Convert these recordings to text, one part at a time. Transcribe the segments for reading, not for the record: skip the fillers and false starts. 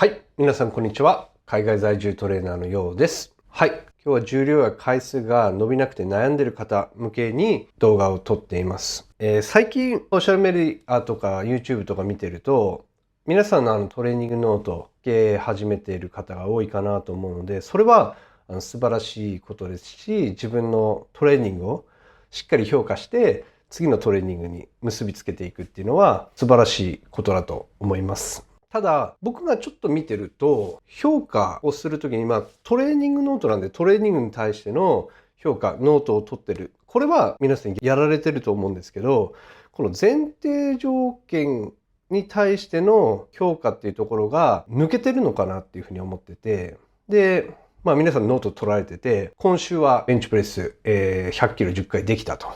はい。皆さん、こんにちは。海外在住トレーナーのようです。はい。今日は重量や回数が伸びなくて悩んでいる方向けに動画を撮っています。最近、ソーシャルメディアとか YouTube とか見てると、皆さんのトレーニングノートを始めている方が多いかなと思うので、それは素晴らしいことですし、自分のトレーニングをしっかり評価して、次のトレーニングに結びつけていくっていうのは素晴らしいことだと思います。ただ、僕がちょっと見てると、評価をするときに、トレーニングノートなんで、トレーニングに対しての評価、ノートを取ってる。これは皆さんやられてると思うんですけど、この前提条件に対しての評価っていうところが抜けてるのかなっていうふうに思ってて、で、皆さんノート取られてて、今週はベンチプレス、100キロ10回できたと。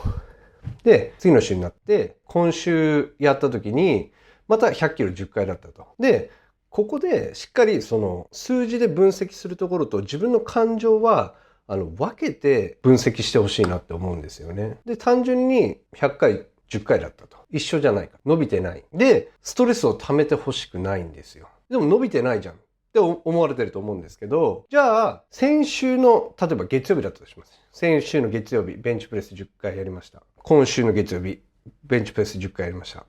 で、次の週になって、今週やった時に、また100キロ10回だったと。で、ここでしっかりその数字で分析するところと自分の感情は分けて分析してほしいなって思うんですよね。で、単純に100回、10回だったと。一緒じゃないか。伸びてない。で、ストレスを溜めてほしくないんですよ。でも伸びてないじゃんって思われてると思うんですけど、じゃあ、先週の、例えば月曜日だったとします。先週の月曜日、ベンチプレス10回やりました。今週の月曜日、ベンチプレス10回やりました。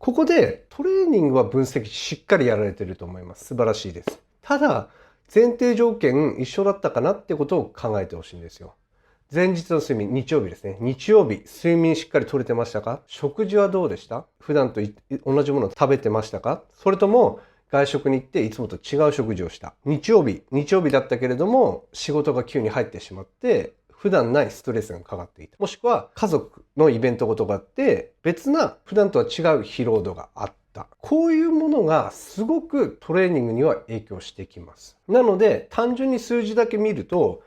ここでトレーニングは分析しっかりやられてると思います。素晴らしいです。ただ、前提条件一緒だったかなってことを考えてほしいんですよ。前日の睡眠、日曜日ですね。日曜日、睡眠しっかりとれてましたか？食事はどうでした？普段と同じものを食べてましたか？それとも外食に行っていつもと違う食事をした？日曜日だったけれども仕事が急に入ってしまって普段ないストレスがかかっていた。もしくは家族のイベントごとがあって別な普段とは違う疲労度があった。こういうものがすごくトレーニングには影響してきます。なので単純に数字だけ見ると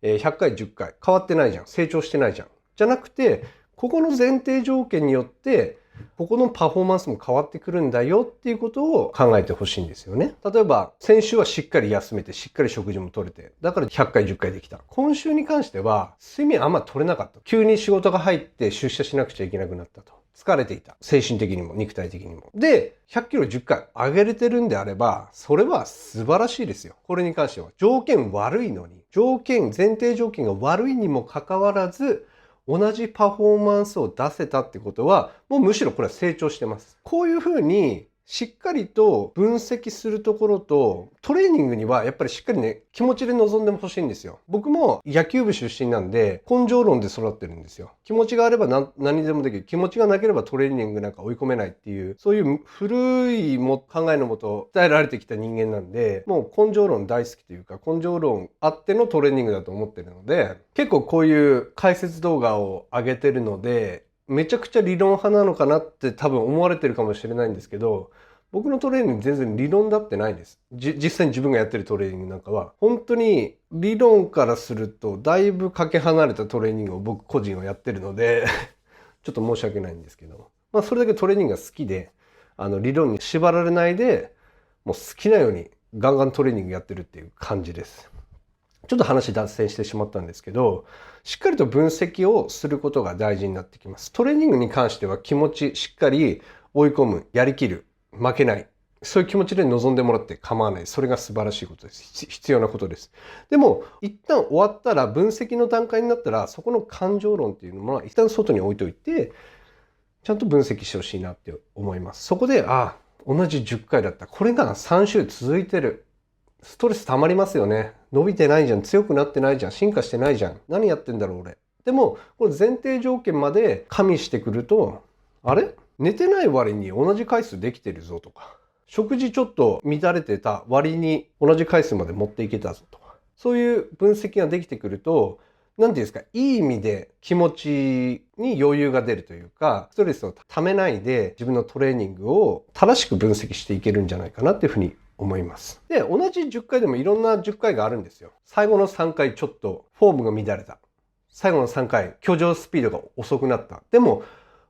100回10回変わってないじゃん。成長してないじゃん。じゃなくてここの前提条件によってここのパフォーマンスも変わってくるんだよっていうことを考えてほしいんですよね。例えば、先週はしっかり休めて、しっかり食事も取れて、だから100回、10回できた。今週に関しては、睡眠あんま取れなかった。急に仕事が入って出社しなくちゃいけなくなったと。疲れていた。精神的にも肉体的にも。で、100キロ10回上げれてるんであれば、それは素晴らしいですよ。これに関しては。条件悪いのに、前提条件が悪いにもかかわらず、同じパフォーマンスを出せたってことは、もうむしろこれは成長してます。こういうふうにしっかりと分析するところと、トレーニングにはやっぱりしっかりね、気持ちで臨んでほしいんですよ。僕も野球部出身なんで、根性論で育ってるんですよ。気持ちがあれば何でもできる。気持ちがなければトレーニングなんか追い込めないっていう、そういう古い考えのもと伝えられてきた人間なんで、もう根性論大好きというか、根性論あってのトレーニングだと思ってるので、結構こういう解説動画を上げてるので、めちゃくちゃ理論派なのかなって多分思われてるかもしれないんですけど、僕のトレーニング全然理論だってないです。実際に自分がやってるトレーニングなんかは、本当に理論からするとだいぶかけ離れたトレーニングを僕個人はやってるので、ちょっと申し訳ないんですけど、それだけトレーニングが好きで、理論に縛られないで、もう好きなようにガンガントレーニングやってるっていう感じです。ちょっと話脱線してしまったんですけど、しっかりと分析をすることが大事になってきます。トレーニングに関しては気持ちしっかり追い込む、やりきる、負けない。そういう気持ちで臨んでもらって構わない。それが素晴らしいことです。必要なことです。でも、一旦終わったら、分析の段階になったら、そこの感情論っていうのは一旦外に置いといて、ちゃんと分析してほしいなって思います。そこで、同じ10回だった。これが3週続いてる。ストレス溜まりますよね。伸びてないじゃん。強くなってないじゃん。進化してないじゃん。何やってんだろう俺。でも、これ前提条件まで加味してくると、あれ？寝てない割に同じ回数できてるぞとか、食事ちょっと乱れてた割に同じ回数まで持っていけたぞとか、そういう分析ができてくると、なんていうんですか、いい意味で気持ちに余裕が出るというか、ストレスをためないで自分のトレーニングを正しく分析していけるんじゃないかなっていうふうに思います。で、同じ10回でもいろんな10回があるんですよ。最後の3回ちょっとフォームが乱れた。最後の3回、挙上スピードが遅くなった。でも、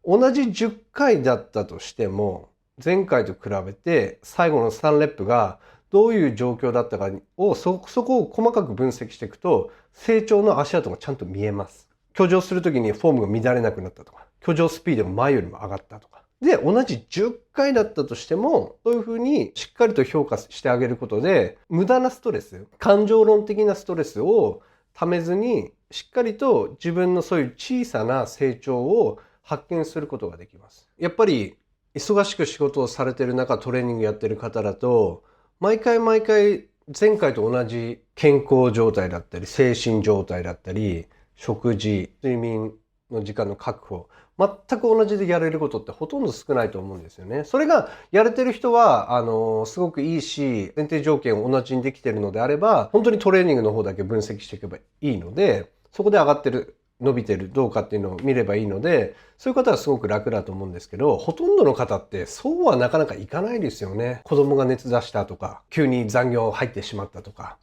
同じ10回だったとしても、前回と比べて最後の3レップがどういう状況だったかをそこを細かく分析していくと、成長の足跡がちゃんと見えます。挙上するときにフォームが乱れなくなったとか、挙上スピードが前よりも上がったとか。で、同じ10回だったとしても、そういうふうにしっかりと評価してあげることで、無駄なストレス、感情論的なストレスをためずに、しっかりと自分のそういう小さな成長を発見することができます。やっぱり、忙しく仕事をされてる中、トレーニングやってる方だと、毎回毎回、前回と同じ健康状態だったり、精神状態だったり、食事、睡眠の時間の確保、全く同じでやれることってほとんど少ないと思うんですよね。それがやれてる人は、すごくいいし、前提条件を同じにできてるのであれば、本当にトレーニングの方だけ分析していけばいいので、そこで上がってる、伸びてる、どうかっていうのを見ればいいので、そういう方はすごく楽だと思うんですけど、ほとんどの方ってそうはなかなかいかないですよね。子供が熱出したとか、急に残業入ってしまったとか。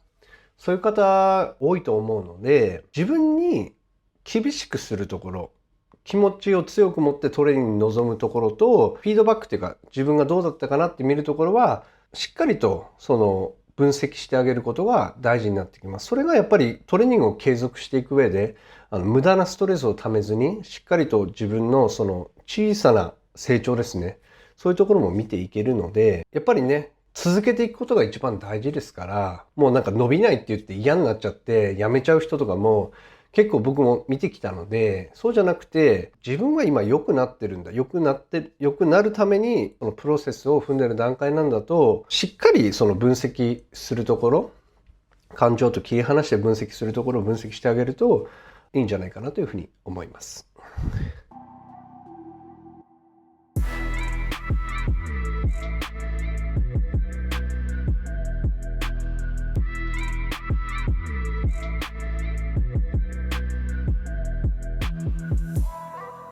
そういう方多いと思うので、自分に厳しくするところ、気持ちを強く持ってトレーニングに臨むところと、フィードバックっていうか自分がどうだったかなって見るところは、しっかりと分析してあげることが大事になってきます。それがやっぱりトレーニングを継続していく上で、無駄なストレスをためずに、しっかりと自分の小さな成長ですね。そういうところも見ていけるので、やっぱりね、続けていくことが一番大事ですから、もうなんか伸びないって言って嫌になっちゃってやめちゃう人とかも結構僕も見てきたので、そうじゃなくて自分は今良くなってるんだ。良くなるためにそのプロセスを踏んでる段階なんだと、しっかりその分析するところ、感情と切り離して分析するところを分析してあげるといいんじゃないかなというふうに思います。